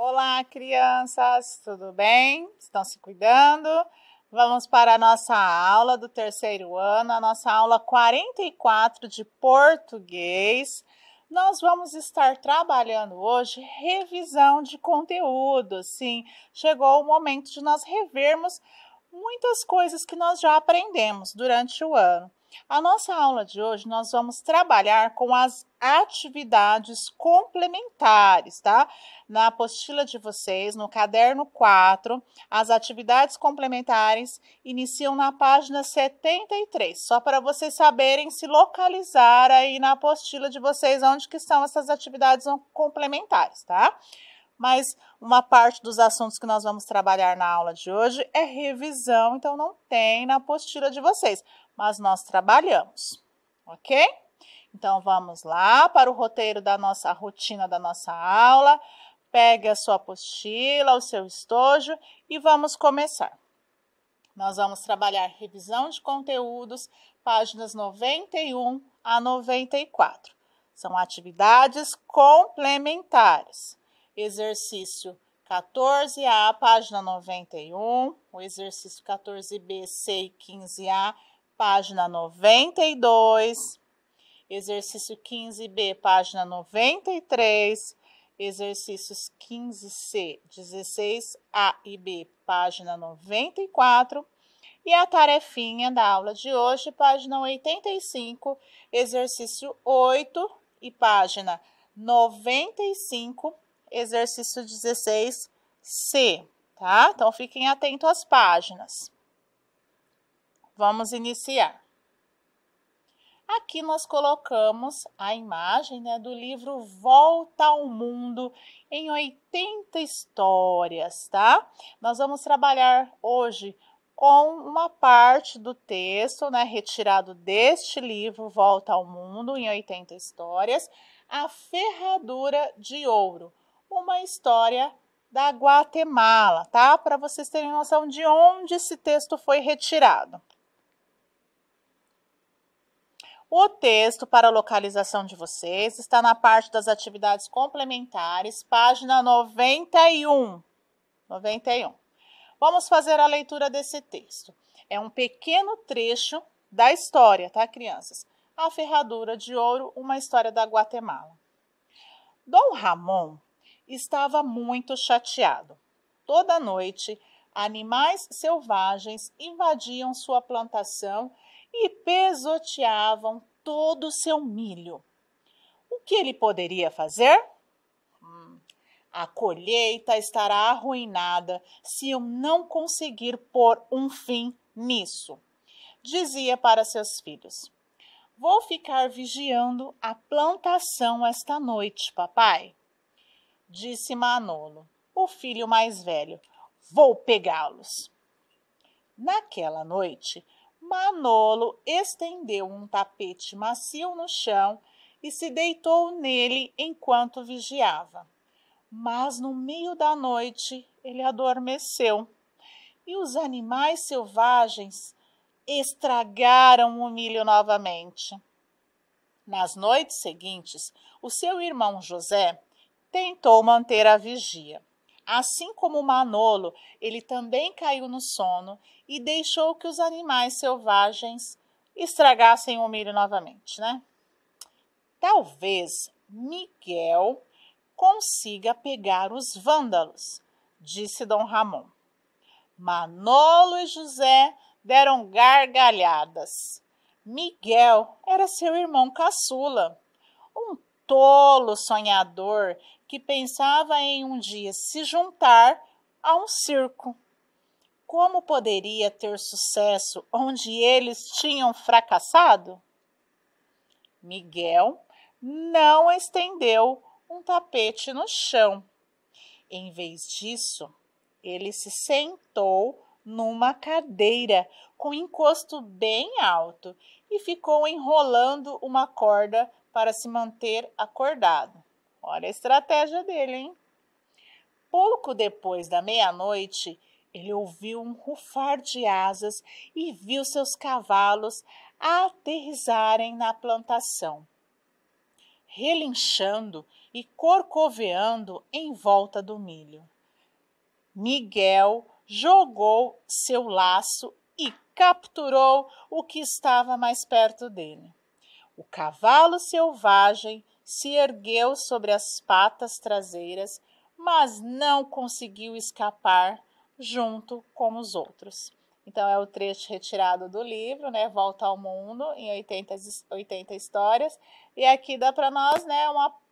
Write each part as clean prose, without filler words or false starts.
Olá, crianças, tudo bem? Estão se cuidando? Vamos para a nossa aula do terceiro ano, a nossa aula 44 de português. Nós vamos estar trabalhando hoje revisão de conteúdo. Sim, chegou o momento de nós revermos muitas coisas que nós já aprendemos durante o ano. A nossa aula de hoje nós vamos trabalhar com as atividades complementares, tá? Na apostila de vocês, no caderno 4, as atividades complementares iniciam na página 73, só para vocês saberem se localizar aí na apostila de vocês onde que estão essas atividades complementares, tá? Mas uma parte dos assuntos que nós vamos trabalhar na aula de hoje é revisão, então não tem na apostila de vocês, mas nós trabalhamos, ok? Então vamos lá para o roteiro da nossa rotina da nossa aula. Pegue a sua apostila, o seu estojo e vamos começar. Nós vamos trabalhar revisão de conteúdos, páginas 91 a 94. São atividades complementares. Exercício 14A, página 91, o exercício 14B, C e 15A, página 92, exercício 15B, página 93, exercícios 15C, 16A e B, página 94, e a tarefinha da aula de hoje, página 85, exercício 8 e página 95, exercício 16C, tá? Então, fiquem atentos às páginas. Vamos iniciar. Aqui nós colocamos a imagem, do livro Volta ao Mundo em 80 histórias, tá? Nós vamos trabalhar hoje com uma parte do texto, retirado deste livro Volta ao Mundo em 80 histórias, A Ferradura de Ouro, uma história da Guatemala, tá? Para vocês terem noção de onde esse texto foi retirado. O texto para a localização de vocês está na parte das atividades complementares, página 91. Vamos fazer a leitura desse texto. É um pequeno trecho da história, tá, crianças? A Ferradura de Ouro, uma história da Guatemala. Dom Ramon estava muito chateado. Toda noite, animais selvagens invadiam sua plantação e pesoteavam todo o seu milho. O que ele poderia fazer? A colheita estará arruinada se eu não conseguir pôr um fim nisso, dizia para seus filhos. Vou ficar vigiando a plantação esta noite, papai, disse Manolo, o filho mais velho. Vou pegá-los. Naquela noite, Manolo estendeu um tapete macio no chão e se deitou nele enquanto vigiava. Mas no meio da noite ele adormeceu e os animais selvagens estragaram o milho novamente. Nas noites seguintes, o seu irmão José tentou manter a vigia. Assim como Manolo, ele também caiu no sono e deixou que os animais selvagens estragassem o milho novamente, Talvez Miguel consiga pegar os vândalos, disse Dom Ramon. Manolo e José deram gargalhadas. Miguel era seu irmão caçula, um tolo sonhador que pensava em um dia se juntar a um circo. Como poderia ter sucesso onde eles tinham fracassado? Miguel não estendeu um tapete no chão. Em vez disso, ele se sentou numa cadeira com encosto bem alto e ficou enrolando uma corda para se manter acordado. Olha a estratégia dele, hein? Pouco depois da meia-noite, ele ouviu um rufar de asas e viu seus cavalos aterrissarem na plantação. Relinchando e corcoveando em volta do milho. Miguel jogou seu laço e capturou o que estava mais perto dele. O cavalo selvagem se ergueu sobre as patas traseiras, mas não conseguiu escapar junto com os outros. Então, é o trecho retirado do livro, né? Volta ao Mundo, em 80 histórias. E aqui dá para nós, né, uma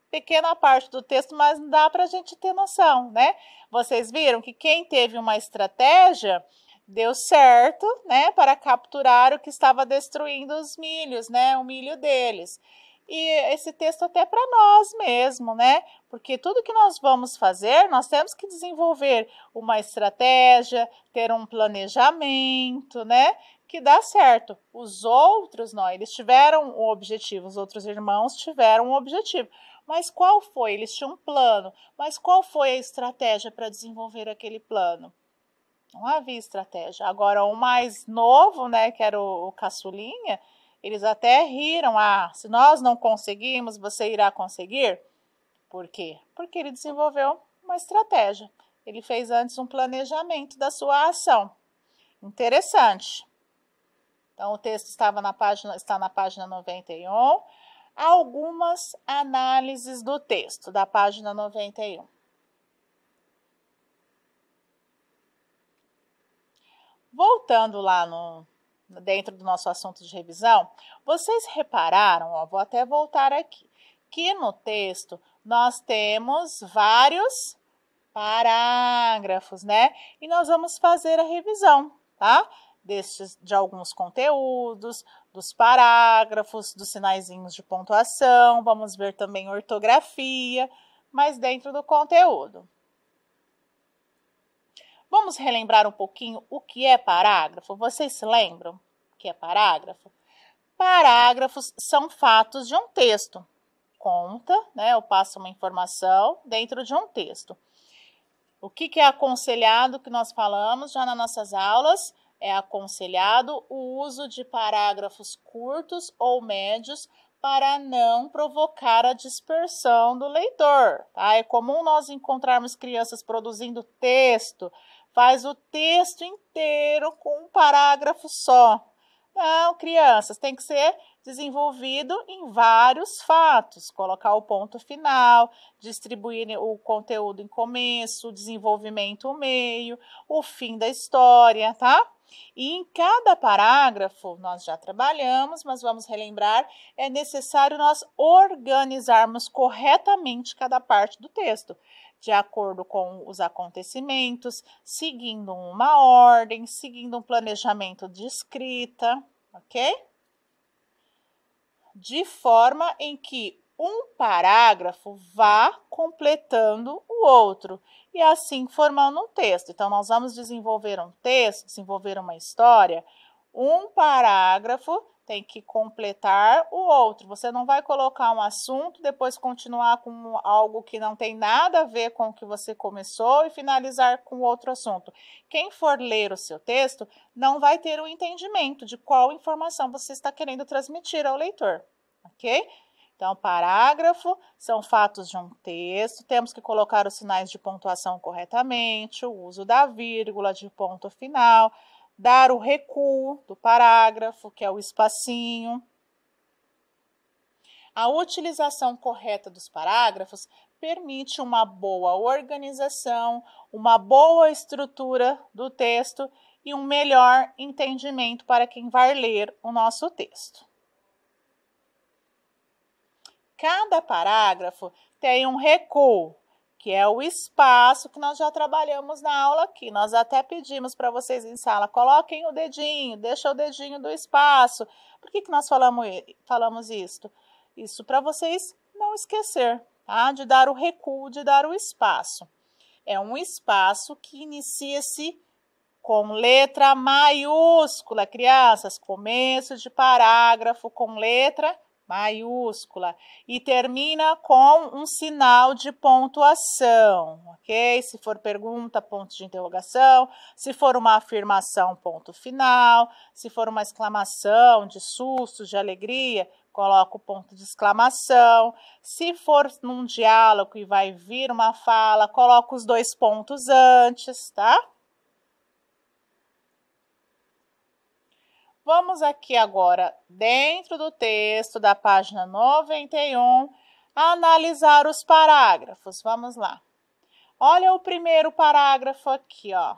pequena parte do texto, mas dá para a gente ter noção, né? Vocês viram que quem teve uma estratégia deu certo, né, para capturar o que estava destruindo os milhos, né, o milho deles. E esse texto até para nós mesmo, né? Porque tudo que nós vamos fazer, nós temos que desenvolver uma estratégia, ter um planejamento, né? Que dá certo. Os outros, não, eles tiveram um objetivo, os outros irmãos tiveram um objetivo. Mas qual foi? Eles tinham um plano. Mas qual foi a estratégia para desenvolver aquele plano? Não havia estratégia. Agora, o mais novo, né, que era o caçulinha, eles até riram. Ah, se nós não conseguimos, você irá conseguir? Por quê? Porque ele desenvolveu uma estratégia. Ele fez antes um planejamento da sua ação. Interessante. Então, o texto está na página 91. Algumas análises do texto, da página 91. Voltando lá dentro do nosso assunto de revisão, vocês repararam, ó, vou até voltar aqui, que no texto nós temos vários parágrafos, né? E nós vamos fazer a revisão, tá? De alguns conteúdos, dos parágrafos, dos sinaizinhos de pontuação, vamos ver também ortografia, mas dentro do conteúdo. Vamos relembrar um pouquinho o que é parágrafo? Vocês se lembram o que é parágrafo? Parágrafos são fatos de um texto. Conta, né? Eu passo uma informação dentro de um texto. O que é aconselhado, que nós falamos já nas nossas aulas? É aconselhado o uso de parágrafos curtos ou médios para não provocar a dispersão do leitor. Tá? É comum nós encontrarmos crianças produzindo texto, faz o texto inteiro com um parágrafo só. Não, crianças, tem que ser desenvolvido em vários fatos, colocar o ponto final, distribuir o conteúdo em começo, desenvolvimento meio, o fim da história, tá? E em cada parágrafo, nós já trabalhamos, mas vamos relembrar, é necessário nós organizarmos corretamente cada parte do texto, de acordo com os acontecimentos, seguindo uma ordem, seguindo um planejamento de escrita, ok? De forma em que um parágrafo vá completando o outro e assim formando um texto. Então, nós vamos desenvolver um texto, desenvolver uma história, um parágrafo tem que completar o outro. Você não vai colocar um assunto, depois continuar com algo que não tem nada a ver com o que você começou e finalizar com outro assunto. Quem for ler o seu texto não vai ter o entendimento de qual informação você está querendo transmitir ao leitor, ok? Então, parágrafo são fatos de um texto, temos que colocar os sinais de pontuação corretamente, o uso da vírgula, de ponto final, dar o recuo do parágrafo, que é o espacinho. A utilização correta dos parágrafos permite uma boa organização, uma boa estrutura do texto e um melhor entendimento para quem vai ler o nosso texto. Cada parágrafo tem um recuo, que é o espaço que nós já trabalhamos na aula aqui. Nós até pedimos para vocês em sala, coloquem o dedinho, deixa o dedinho do espaço. Por que nós falamos isso? Isso para vocês não esquecer, tá? De dar o recuo, de dar o espaço. É um espaço que inicia-se com letra maiúscula, crianças, começo de parágrafo com letra maiúscula e termina com um sinal de pontuação, ok? Se for pergunta, ponto de interrogação, se for uma afirmação, ponto final, se for uma exclamação de susto, de alegria, coloca o ponto de exclamação. Se for num diálogo e vai vir uma fala, coloca os dois pontos antes, tá? Vamos aqui agora, dentro do texto da página 91, analisar os parágrafos. Vamos lá. Olha o primeiro parágrafo aqui, ó.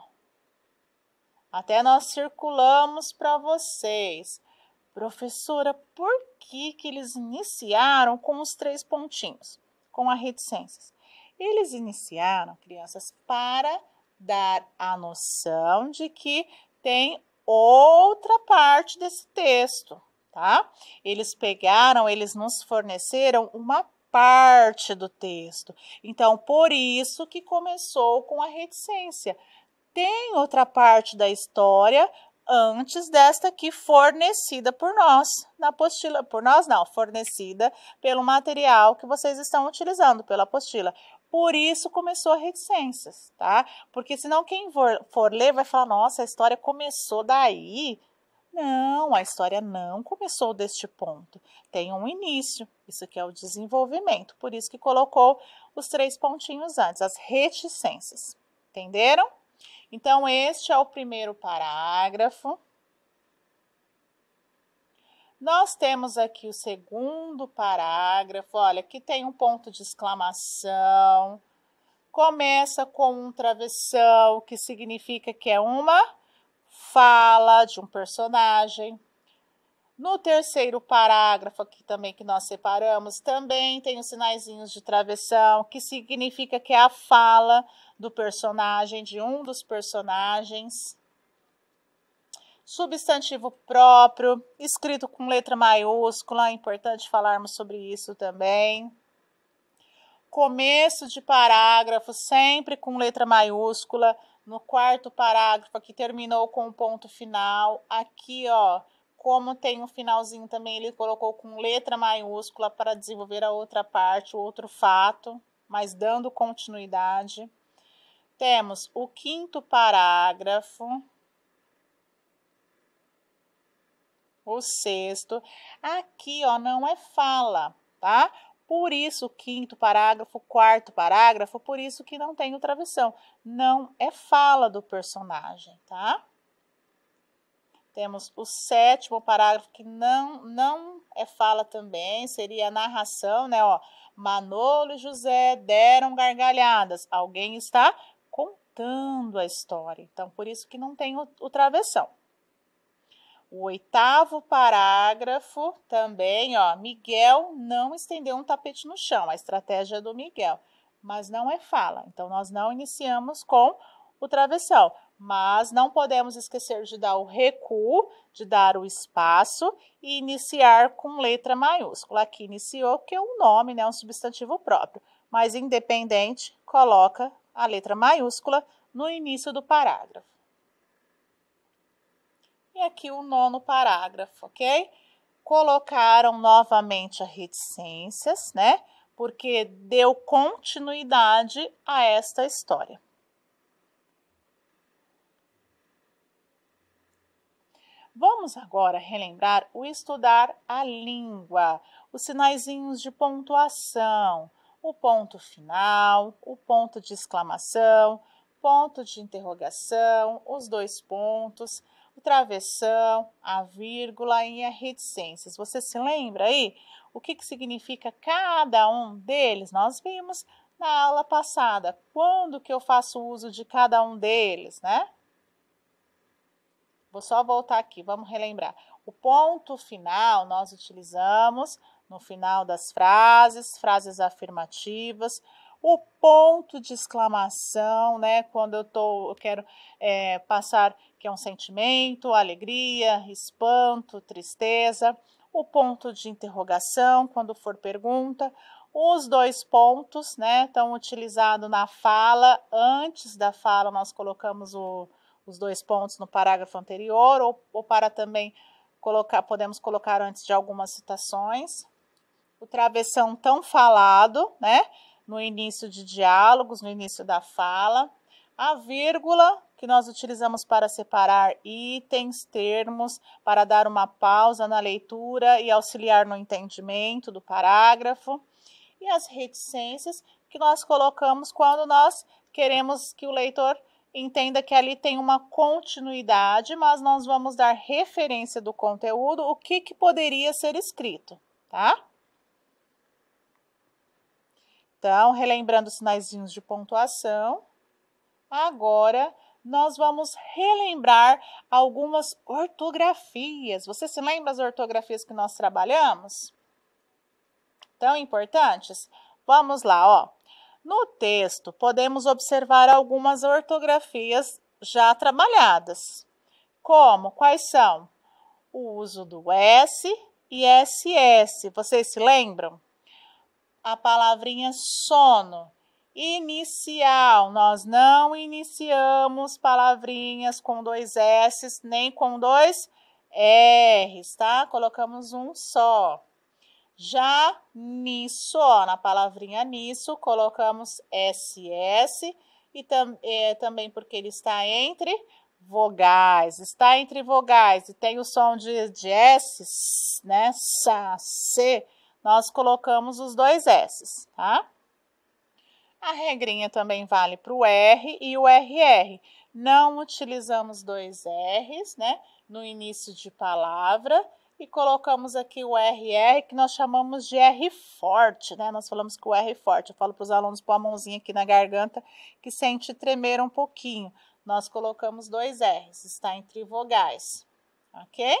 Até nós circulamos para vocês. Professora, por que eles iniciaram com os 3 pontinhos, com as reticências? Eles iniciaram, crianças, para dar a noção de que tem outra parte desse texto, tá? Eles nos forneceram uma parte do texto. Então, por isso que começou com a reticência. Tem outra parte da história antes desta aqui fornecida por nós, na apostila. Por nós não, fornecida pelo material que vocês estão utilizando, pela apostila. Por isso começou a reticências, tá? Porque senão quem for ler vai falar, nossa, a história começou daí. Não, a história não começou deste ponto. Tem um início, isso aqui é o desenvolvimento. Por isso que colocou os 3 pontinhos antes, as reticências. Entenderam? Então, este é o primeiro parágrafo. Nós temos aqui o segundo parágrafo, olha, aqui tem um ponto de exclamação, começa com um travessão, que significa que é uma fala de um personagem. No terceiro parágrafo, aqui também que nós separamos, também tem os sinaizinhos de travessão, que significa que é a fala do personagem, de um dos personagens. Substantivo próprio, escrito com letra maiúscula, é importante falarmos sobre isso também. Começo de parágrafo, sempre com letra maiúscula. No quarto parágrafo, aqui terminou com um ponto final. Aqui, ó, como tem um finalzinho também, ele colocou com letra maiúscula para desenvolver a outra parte, o outro fato, mas dando continuidade. Temos o quinto parágrafo. O sexto, aqui, ó, não é fala, tá? Por isso, o quinto parágrafo, quarto parágrafo, por isso que não tem o travessão. Não é fala do personagem, tá? Temos o sétimo parágrafo, que não é fala também, seria a narração, né? Ó, Manolo e José deram gargalhadas. Alguém está contando a história. Então, por isso que não tem o travessão. O oitavo parágrafo também, ó, Miguel não estendeu um tapete no chão, a estratégia é do Miguel, mas não é fala. Então, nós não iniciamos com o travessão, mas não podemos esquecer de dar o recuo, de dar o espaço e iniciar com letra maiúscula. Aqui iniciou, que é um nome, né, um substantivo próprio, mas independente, coloca a letra maiúscula no início do parágrafo. E aqui o nono parágrafo, ok? Colocaram novamente as reticências, né? Porque deu continuidade a esta história. Vamos agora relembrar o estudar a língua, os sinaizinhos de pontuação, o ponto final, o ponto de exclamação, ponto de interrogação, os 2 pontos, o travessão, a vírgula e a reticências. Você se lembra aí o que significa cada um deles? Nós vimos na aula passada. Quando que eu faço uso de cada um deles, né? Vou só voltar aqui, vamos relembrar. O ponto final nós utilizamos no final das frases, frases afirmativas. O ponto de exclamação, né? Quando eu quero passar que é um sentimento, alegria, espanto, tristeza. O ponto de interrogação, quando for pergunta. Os 2 pontos, né? Estão utilizados na fala. Antes da fala, nós colocamos os 2 pontos no parágrafo anterior, ou para também podemos colocar antes de algumas citações. O travessão tão falado, né? No início de diálogos, no início da fala. A vírgula, que nós utilizamos para separar itens, termos, para dar uma pausa na leitura e auxiliar no entendimento do parágrafo. E as reticências, que nós colocamos quando nós queremos que o leitor entenda que ali tem uma continuidade, mas nós vamos dar referência do conteúdo, o que poderia ser escrito, tá? Então, relembrando os sinaizinhos de pontuação, agora nós vamos relembrar algumas ortografias. Você se lembra das ortografias que nós trabalhamos? Tão importantes? Vamos lá, ó. No texto, podemos observar algumas ortografias já trabalhadas. Como? Quais são? O uso do S e SS. Vocês se lembram? A palavrinha sono. Inicial. Nós não iniciamos palavrinhas com 2 S nem com 2 R's, tá? Colocamos um só. Já nisso, ó, na palavrinha nisso, colocamos SS e também porque ele está entre vogais. Está entre vogais e tem o som de S, né? Sa, C, nós colocamos os 2 S's, tá? A regrinha também vale para o R e o RR. Não utilizamos 2 R's, né? No início de palavra. E colocamos aqui o RR, que nós chamamos de R forte, né? Nós falamos que o R é forte. Eu falo para os alunos pôr a mãozinha aqui na garganta, que sente tremer um pouquinho. Nós colocamos 2 R's, está entre vogais, ok?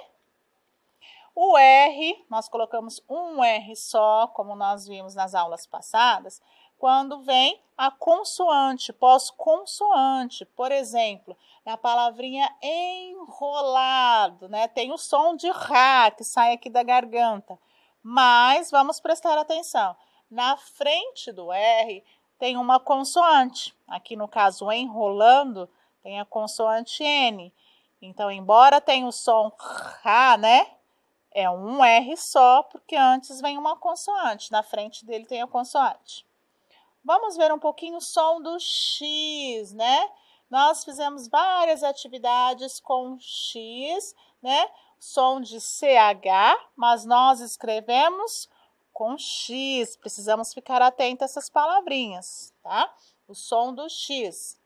O R, nós colocamos um R só, como nós vimos nas aulas passadas, quando vem a consoante, pós-consoante. Por exemplo, na palavrinha enrolado, né? Tem o som de rá que sai aqui da garganta. Mas vamos prestar atenção. Na frente do R tem uma consoante. Aqui no caso, enrolando, tem a consoante N. Então, embora tenha o som rá, né? É um R só, porque antes vem uma consoante. Na frente dele tem a consoante. Vamos ver um pouquinho o som do X, né? Nós fizemos várias atividades com X, né? Som de CH, mas nós escrevemos com X. Precisamos ficar atentos a essas palavrinhas, tá? O som do X.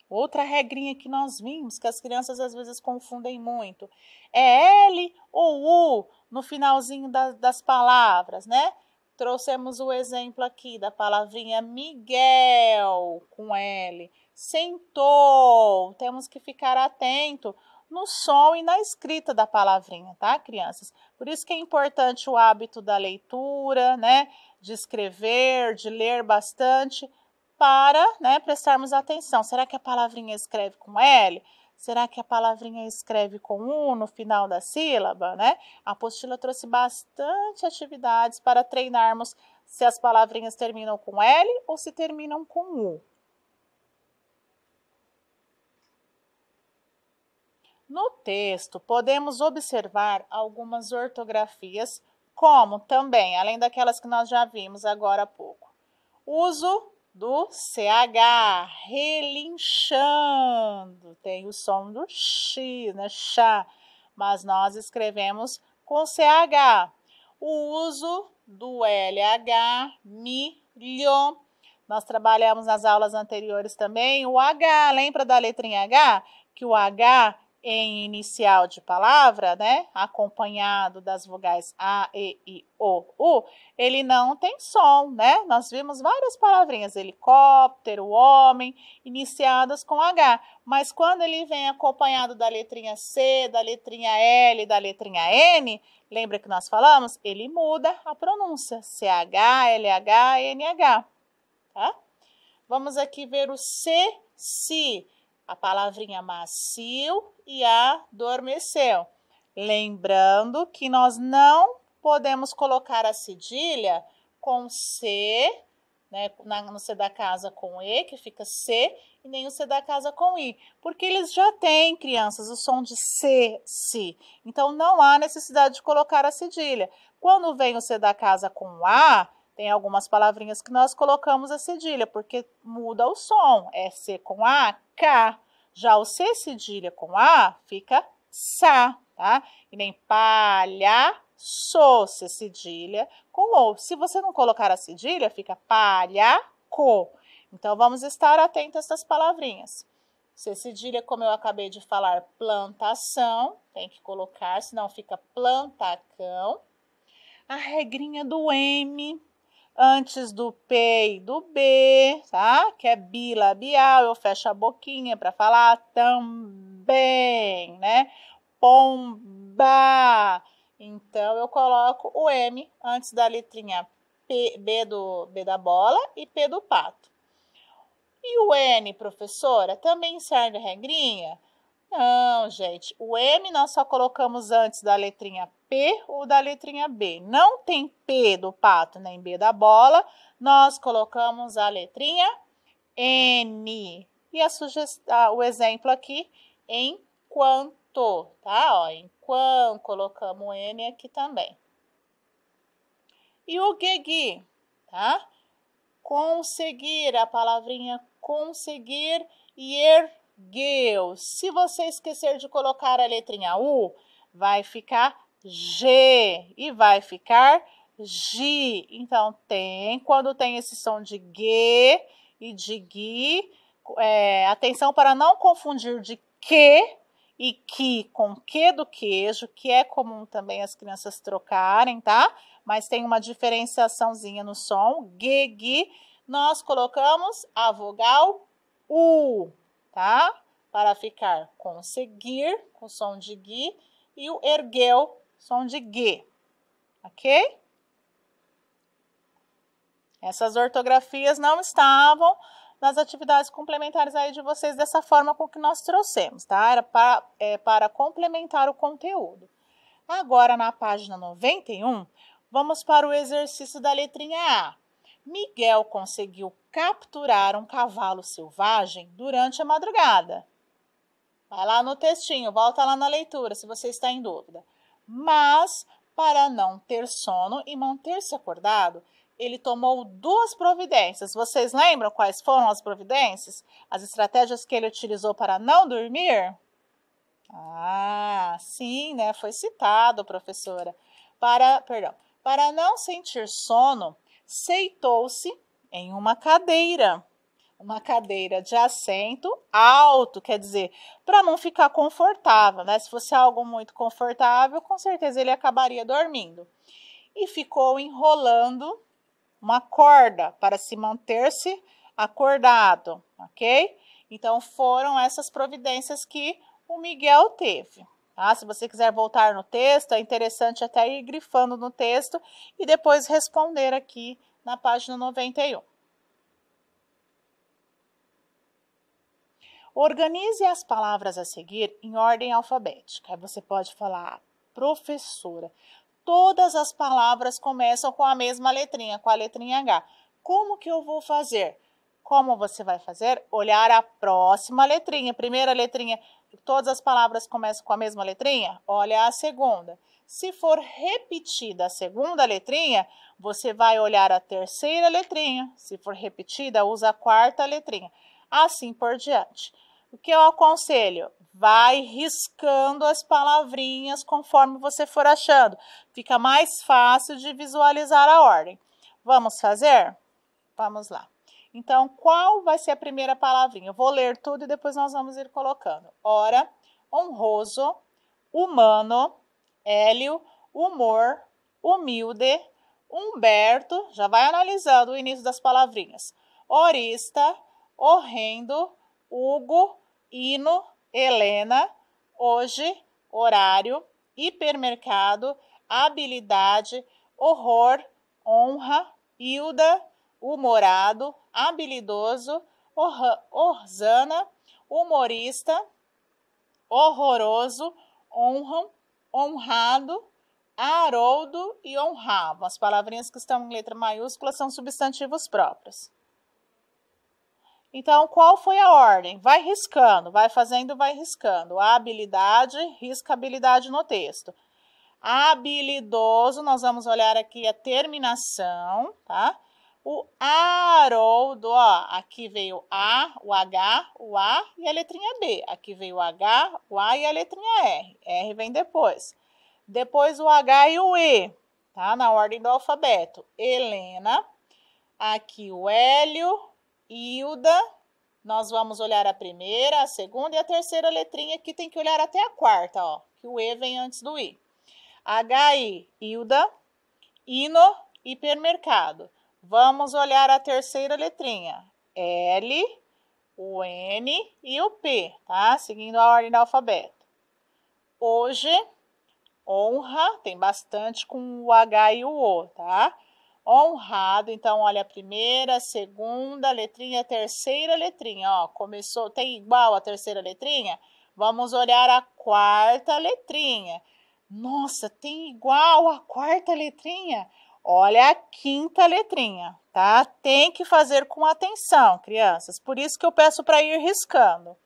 Outra regrinha que nós vimos, que as crianças às vezes confundem muito, é L ou U no finalzinho das palavras, né? Trouxemos o exemplo aqui da palavrinha Miguel, com L. Sentou. Temos que ficar atento no som e na escrita da palavrinha, tá, crianças? Por isso que é importante o hábito da leitura, né? De escrever, de ler bastante, para, né, prestarmos atenção. Será que a palavrinha escreve com L? Será que a palavrinha escreve com U no final da sílaba, né? A apostila trouxe bastante atividades para treinarmos se as palavrinhas terminam com L ou se terminam com U. No texto, podemos observar algumas ortografias, como também, além daquelas que nós já vimos agora há pouco, uso do CH, relinchando, tem o som do X, né, chá, mas nós escrevemos com CH. O uso do LH, milho, nós trabalhamos nas aulas anteriores também o H, lembra da letrinha H? Que o H em inicial de palavra, né, acompanhado das vogais A, E, I, O, U, ele não tem som, né? Nós vimos várias palavrinhas, helicóptero, homem, iniciadas com H, mas quando ele vem acompanhado da letrinha C, da letrinha L, da letrinha N, lembra que nós falamos? Ele muda a pronúncia, CH, LH, NH, tá? Vamos aqui ver o C, si, a palavrinha macio e adormeceu. Lembrando que nós não podemos colocar a cedilha com C, né, no C da casa com E, que fica C, e nem o C da casa com I, porque eles já têm, crianças, o som de C, si. Então, não há necessidade de colocar a cedilha. Quando vem o C da casa com A, Tem algumas palavrinhas que nós colocamos a cedilha, porque muda o som. É C com A, K. Já o C cedilha com A fica sa, tá? E nem palhaço, C cedilha com O. Se você não colocar a cedilha, fica palhaco. Então, vamos estar atentos a essas palavrinhas. C cedilha, como eu acabei de falar, plantação. Tem que colocar, senão fica plantacão. A regrinha do M, antes do P e do B, tá? Que é bilabial, eu fecho a boquinha para falar também, né? Pomba. Então, eu coloco o M antes da letrinha P, B da bola e P do pato. E o N, professora, também serve a regrinha? Não, gente. O M nós só colocamos antes da letrinha P ou da letrinha B. Não tem P do pato nem B da bola, nós colocamos a letrinha N. E o exemplo aqui, enquanto, tá? Ó, enquanto, colocamos o N aqui também. E o guegui, tá? Conseguir, a palavrinha conseguir e ergueu. Se você esquecer de colocar a letrinha U, vai ficar G e vai ficar G. Então, quando tem esse som de G e de gui, atenção para não confundir de que e que com que do queijo, que é comum também as crianças trocarem, tá? Mas tem uma diferenciaçãozinha no som, G, gui, nós colocamos a vogal U, tá? Para ficar conseguir, com som de gui, e o ergueu, som de G, ok? Essas ortografias não estavam nas atividades complementares aí de vocês dessa forma com que nós trouxemos, tá? Era para complementar o conteúdo. Agora, na página 91, vamos para o exercício da letrinha A. Miguel conseguiu capturar um cavalo selvagem durante a madrugada. Vai lá no textinho, volta lá na leitura, se você está em dúvida. Mas, para não ter sono e manter-se acordado, ele tomou 2 providências. Vocês lembram quais foram as providências? As estratégias que ele utilizou para não dormir? Ah, sim, né? Foi citado, professora. Para não sentir sono, sentou-se em uma cadeira de assento alto, quer dizer, para não ficar confortável, né? Se fosse algo muito confortável, com certeza ele acabaria dormindo. E ficou enrolando uma corda para se manter-se acordado, ok? Então, foram essas providências que o Miguel teve. Tá? Se você quiser voltar no texto, é interessante até ir grifando no texto e depois responder aqui na página 91. Organize as palavras a seguir em ordem alfabética. Aí você pode falar, professora, todas as palavras começam com a mesma letrinha, com a letrinha H. Como que eu vou fazer? Como você vai fazer? Olhar a próxima letrinha. Primeira letrinha, todas as palavras começam com a mesma letrinha? Olha a segunda. Se for repetida a segunda letrinha, você vai olhar a terceira letrinha. Se for repetida, usa a quarta letrinha. Assim por diante. O que eu aconselho? Vai riscando as palavrinhas conforme você for achando. Fica mais fácil de visualizar a ordem. Vamos fazer? Vamos lá. Então, qual vai ser a primeira palavrinha? Eu vou ler tudo e depois nós vamos ir colocando. Ora, honroso, humano, hélio, humor, humilde, Humberto, já vai analisando o início das palavrinhas. Orista, horrendo, Hugo, hino, Helena, hoje, horário, hipermercado, habilidade, horror, honra, Hilda, humorado, habilidoso, Orzana, humorista, horroroso, honram, honrado, Haroldo e honrava. As palavrinhas que estão em letra maiúscula são substantivos próprios. Então, qual foi a ordem? Vai riscando, vai fazendo, vai riscando. A habilidade, risca a habilidade no texto. habilidoso, nós vamos olhar aqui a terminação, tá? O Haroldo, ó, aqui veio o H, o A e a letrinha B. Aqui veio o H, o A e a letrinha R. R vem depois. Depois o H e o E, tá? Na ordem do alfabeto. Helena, aqui o Hélio, Hilda. Nós vamos olhar a primeira, a segunda e a terceira letrinha. Aqui tem que olhar até a quarta, ó, que o E vem antes do I. HI, Hilda, Hino, hipermercado. Vamos olhar a terceira letrinha. L, o N e o P, tá? Seguindo a ordem do alfabeto. Hoje, honra, tem bastante com o H e o O, tá? Honrado, então olha a primeira, a segunda letrinha, a terceira letrinha, ó. Começou, tem igual a terceira letrinha? Vamos olhar a quarta letrinha. Nossa, tem igual a quarta letrinha? Olha a quinta letrinha, tá? Tem que fazer com atenção, crianças. Por isso que eu peço para ir riscando.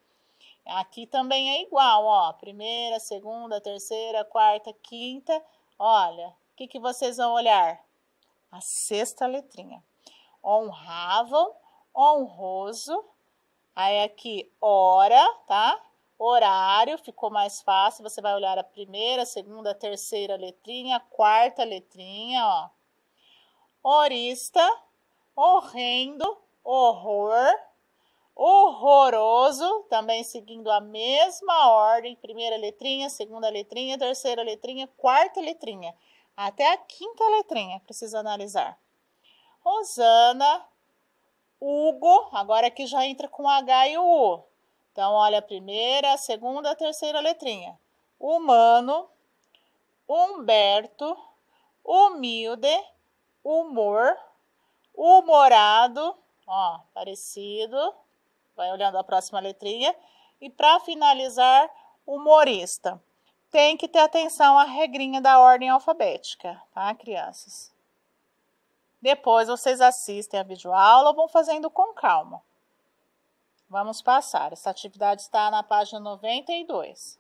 Aqui também é igual, ó. Primeira, segunda, terceira, quarta, quinta. Olha, o que vocês vão olhar? A sexta letrinha. Honravam, honroso. Aí aqui, hora, tá? Horário, ficou mais fácil. Você vai olhar a primeira, segunda, terceira letrinha, quarta letrinha, ó. Horista, horrendo, horror, horroroso, também seguindo a mesma ordem, primeira letrinha, segunda letrinha, terceira letrinha, quarta letrinha, até a quinta letrinha, precisa analisar. Rosana, Hugo, agora aqui já entra com H e o U. Então, olha a primeira, a segunda, a terceira letrinha. Humano, Humberto, humilde, humor, humorado, ó, parecido, vai olhando a próxima letrinha. E para finalizar, humorista. Tem que ter atenção à regrinha da ordem alfabética, tá, crianças? Depois vocês assistem a videoaula ou vão fazendo com calma. Vamos passar. Essa atividade está na página 92.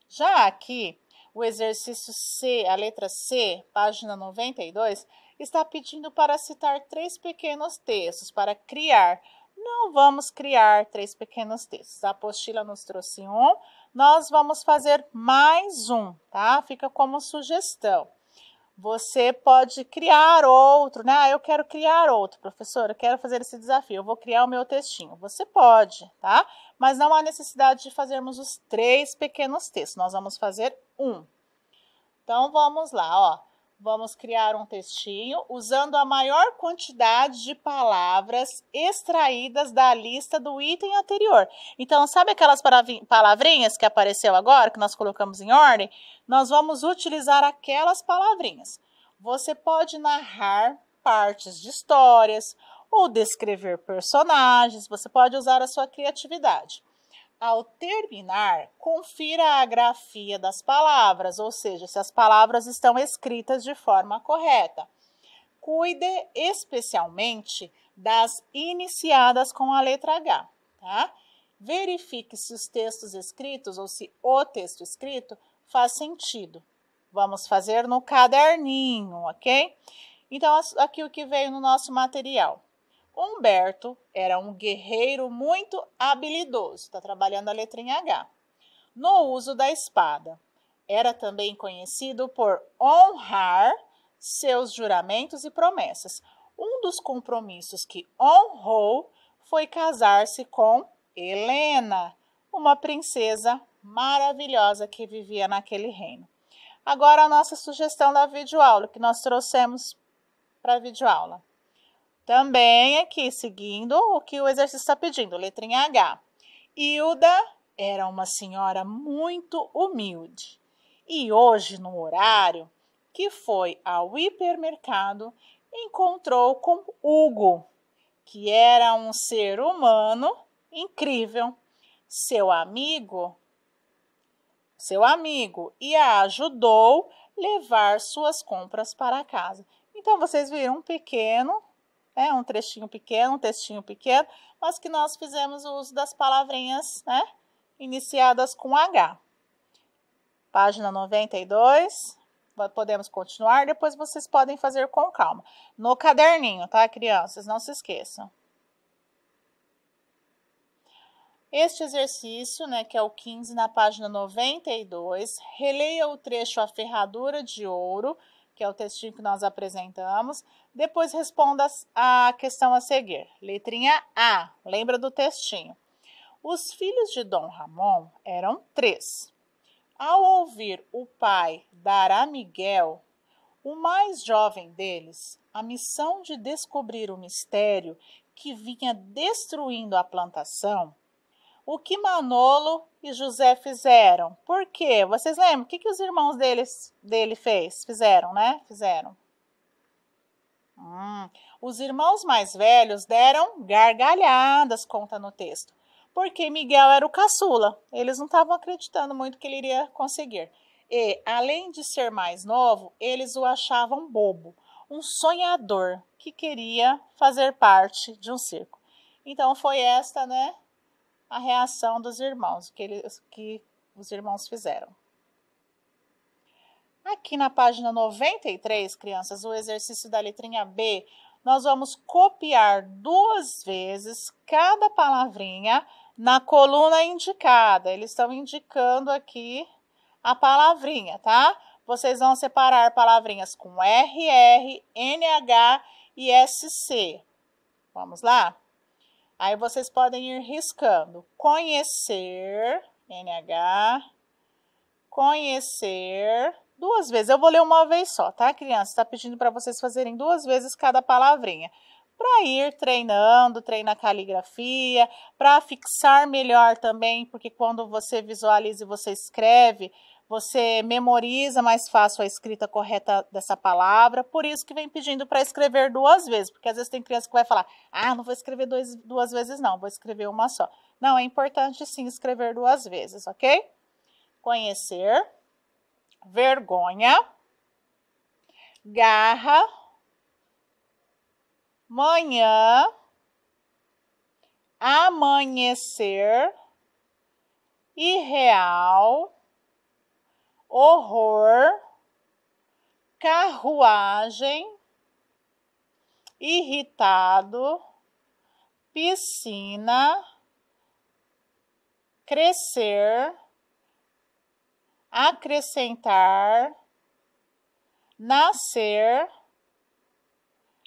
Já aqui, o exercício C, a letra C, página 92, está pedindo para citar 3 pequenos textos para criar. Não vamos criar 3 pequenos textos. A apostila nos trouxe um, nós vamos fazer mais um, tá? Fica como sugestão. Você pode criar outro, né? Ah, eu quero criar outro, professora, eu quero fazer esse desafio, eu vou criar o meu textinho. Você pode, tá? Mas não há necessidade de fazermos os 3 pequenos textos, nós vamos fazer um. Então, vamos lá, ó. Vamos criar um textinho usando a maior quantidade de palavras extraídas da lista do item anterior. Então, sabe aquelas palavrinhas que apareceu agora, que nós colocamos em ordem? Nós vamos utilizar aquelas palavrinhas. Você pode narrar partes de histórias ou descrever personagens, você pode usar a sua criatividade. Ao terminar, confira a grafia das palavras, ou seja, se as palavras estão escritas de forma correta. Cuide especialmente das iniciadas com a letra H, tá? Verifique se os textos escritos ou se o texto escrito faz sentido. Vamos fazer no caderninho, ok? Então, aqui o que veio no nosso material. Humberto era um guerreiro muito habilidoso, está trabalhando a letrinha H, no uso da espada. Era também conhecido por honrar seus juramentos e promessas. Um dos compromissos que honrou foi casar-se com Helena, uma princesa maravilhosa que vivia naquele reino. Agora a nossa sugestão da videoaula, que nós trouxemos para a videoaula. Também aqui, seguindo o que o exercício está pedindo, letrinha H. Hilda era uma senhora muito humilde. E hoje, no horário que foi ao hipermercado, encontrou com Hugo, que era um ser humano incrível. Seu amigo, e a ajudou a levar suas compras para casa. Então, vocês viram um trechinho pequeno, um textinho pequeno, mas que nós fizemos o uso das palavrinhas, né, iniciadas com H. Página 92. Podemos continuar, depois vocês podem fazer com calma. No caderninho, tá, crianças? Não se esqueçam. Este exercício, né, que é o 15, na página 92, releia o trecho A Ferradura de Ouro, que é o textinho que nós apresentamos. Depois responda a questão a seguir. Letrinha A, lembra do textinho. Os filhos de Dom Ramon eram 3. Ao ouvir o pai dar a Miguel, o mais jovem deles, a missão de descobrir o mistério que vinha destruindo a plantação, o que Manolo e José fizeram? Por quê? Vocês lembram? O que os irmãos dele fizeram, né? Os irmãos mais velhos deram gargalhadas, conta no texto. Porque Miguel era o caçula. Eles não estavam acreditando muito que ele iria conseguir. E, além de ser mais novo, eles o achavam bobo, um sonhador que queria fazer parte de um circo. Então, foi esta, né, a reação dos irmãos, que os irmãos fizeram. Aqui na página 93, crianças, o exercício da letrinha B, nós vamos copiar 2 vezes cada palavrinha na coluna indicada. Eles estão indicando aqui a palavrinha, tá? Vocês vão separar palavrinhas com RR, NH e SC. Vamos lá? Aí vocês podem ir riscando. Conhecer, NH, conhecer, 2 vezes. Eu vou ler uma vez só, tá, criança? Está pedindo para vocês fazerem 2 vezes cada palavrinha. Para ir treinando, treinar caligrafia, para fixar melhor também, porque quando você visualiza e você escreve, você memoriza mais fácil a escrita correta dessa palavra. Por isso que vem pedindo para escrever 2 vezes, porque às vezes tem criança que vai falar, não vou escrever 2 vezes não, vou escrever uma só. Não, é importante sim escrever 2 vezes, ok? Conhecer, vergonha, garra, manhã, amanhecer, irreal, horror, carruagem, irritado, piscina, crescer, acrescentar, nascer,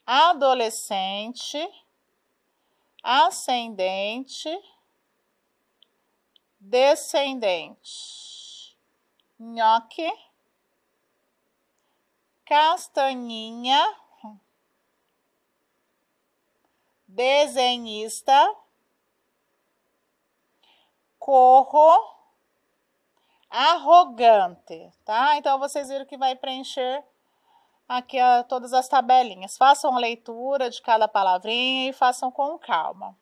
adolescente, ascendente, descendente, nhoque, castanhinha, desenhista, corro, arrogante, tá? Então, vocês viram que vai preencher aqui todas as tabelinhas. Façam a leitura de cada palavrinha e façam com calma.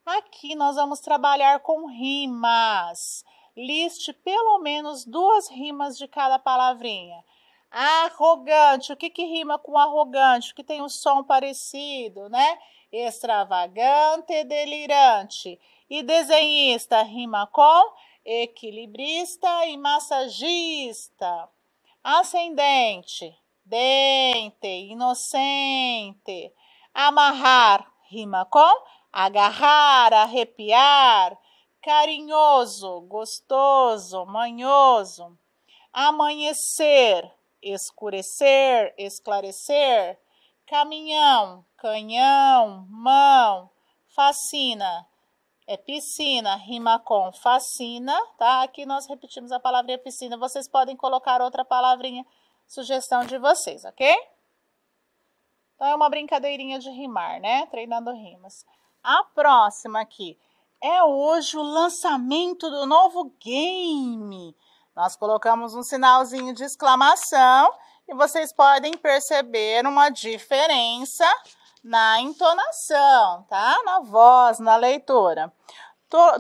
Aqui nós vamos trabalhar com rimas. Liste pelo menos 2 rimas de cada palavrinha. Arrogante, o que rima com arrogante? O que tem um som parecido, né? Extravagante, delirante. E desenhista rima com equilibrista e massagista. Ascendente, dente, inocente. Amarrar rima com agarrar, arrepiar. Carinhoso, gostoso, manhoso. Amanhecer, escurecer, esclarecer. Caminhão, canhão, mão. Fascina, piscina, rima com fascina, tá? Aqui nós repetimos a palavrinha piscina. Vocês podem colocar outra palavrinha, sugestão de vocês, ok? Então, é uma brincadeirinha de rimar, né? Treinando rimas. A próxima aqui é hoje o lançamento do novo game. Nós colocamos um sinalzinho de exclamação e vocês podem perceber uma diferença na entonação, tá? Na voz, na leitura.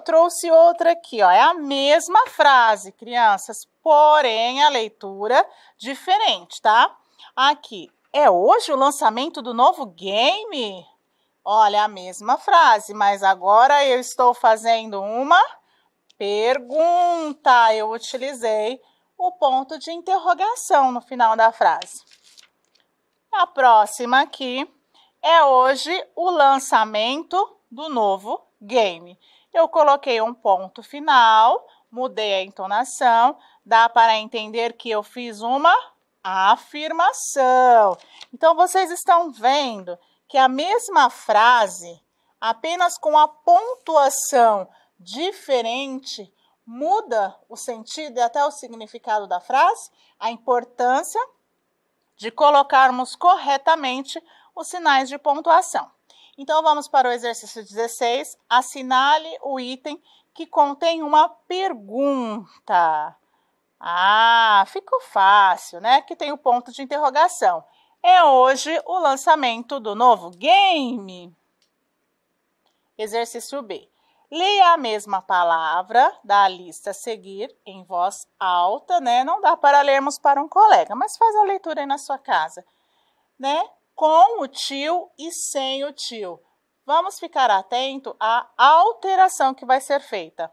Trouxe outra aqui, ó. É a mesma frase, crianças, porém a leitura diferente, tá? Aqui, é hoje o lançamento do novo game? Olha, a mesma frase, mas agora eu estou fazendo uma pergunta. Eu utilizei o ponto de interrogação no final da frase. A próxima aqui é hoje o lançamento do novo game. Eu coloquei um ponto final, mudei a entonação, dá para entender que eu fiz uma afirmação. Então, vocês estão vendo que a mesma frase, apenas com a pontuação diferente, muda o sentido e até o significado da frase, a importância de colocarmos corretamente os sinais de pontuação. Então, vamos para o exercício 16. Assinale o item que contém uma pergunta. Ah, ficou fácil, né? Que tem o ponto de interrogação. É hoje o lançamento do novo game. Exercício B. Leia a mesma palavra da lista a seguir em voz alta, né? Não dá para lermos para um colega, mas faz a leitura aí na sua casa, né? Com o tio e sem o tio. Vamos ficar atento à alteração que vai ser feita.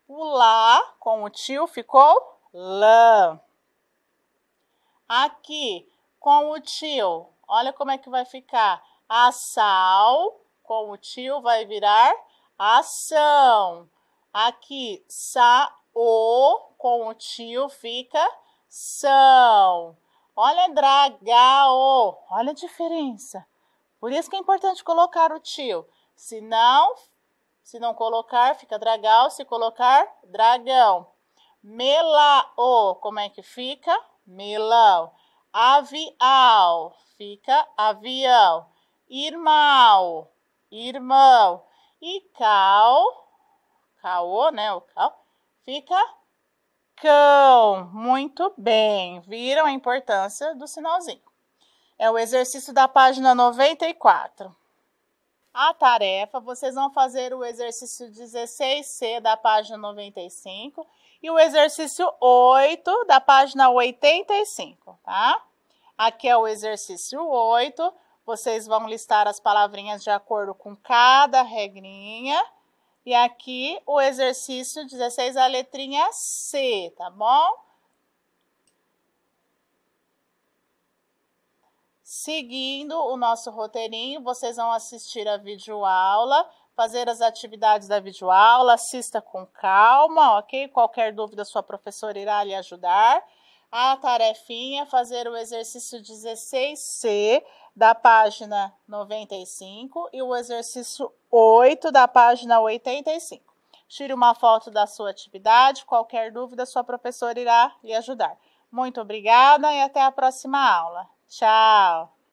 O lá com o tio ficou lã. Aqui com o tio, olha como é que vai ficar. A sal com o tio vai virar ação. Aqui, sa-o com o tio fica são. Olha, dragao. Olha a diferença. Por isso que é importante colocar o tio. Se não colocar, fica dragao. Se colocar, dragão. Melao, como é que fica? Melão. Avial, fica avião. Irmão, irmão. E caô, né? O cal, fica cão. Muito bem. Viram a importância do sinalzinho. É o exercício da página 94. A tarefa, vocês vão fazer o exercício 16C da página 95 e o exercício 8 da página 85, tá? Aqui é o exercício 8. Vocês vão listar as palavrinhas de acordo com cada regrinha. E aqui o exercício 16, a letrinha C, tá bom? Seguindo o nosso roteirinho, vocês vão assistir a videoaula, fazer as atividades da videoaula, assista com calma, ok? Qualquer dúvida, sua professora irá lhe ajudar. A tarefinha é fazer o exercício 16C da página 95 e o exercício 8 da página 85. Tire uma foto da sua atividade, qualquer dúvida, sua professora irá lhe ajudar. Muito obrigada e até a próxima aula. Tchau!